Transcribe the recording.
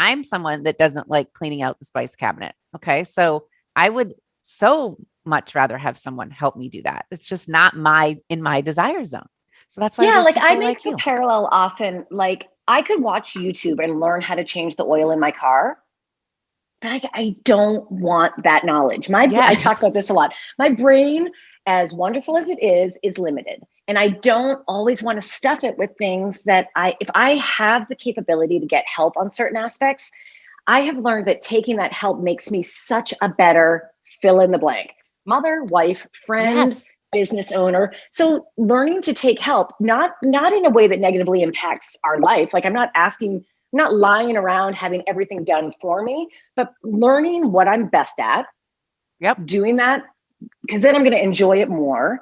I'm someone that doesn't like cleaning out the spice cabinet. Okay. So I would so much rather have someone help me do that. It's just not in my desire zone. So that's why Yeah, there's like I people make like the you. parallel often. Like I could watch YouTube and learn how to change the oil in my car, but I don't want that knowledge. I talk about Yes. this a lot. My brain, as wonderful as it is limited. And I don't always want to stuff it with things that if I have the capability to get help on certain aspects, I have learned that taking that help makes me such a better fill in the blank mother, wife, friend, Yes. business owner. So learning to take help, not in a way that negatively impacts our life. Like I'm not lying around having everything done for me, but learning what I'm best at, Yep. doing that because then I'm going to enjoy it more.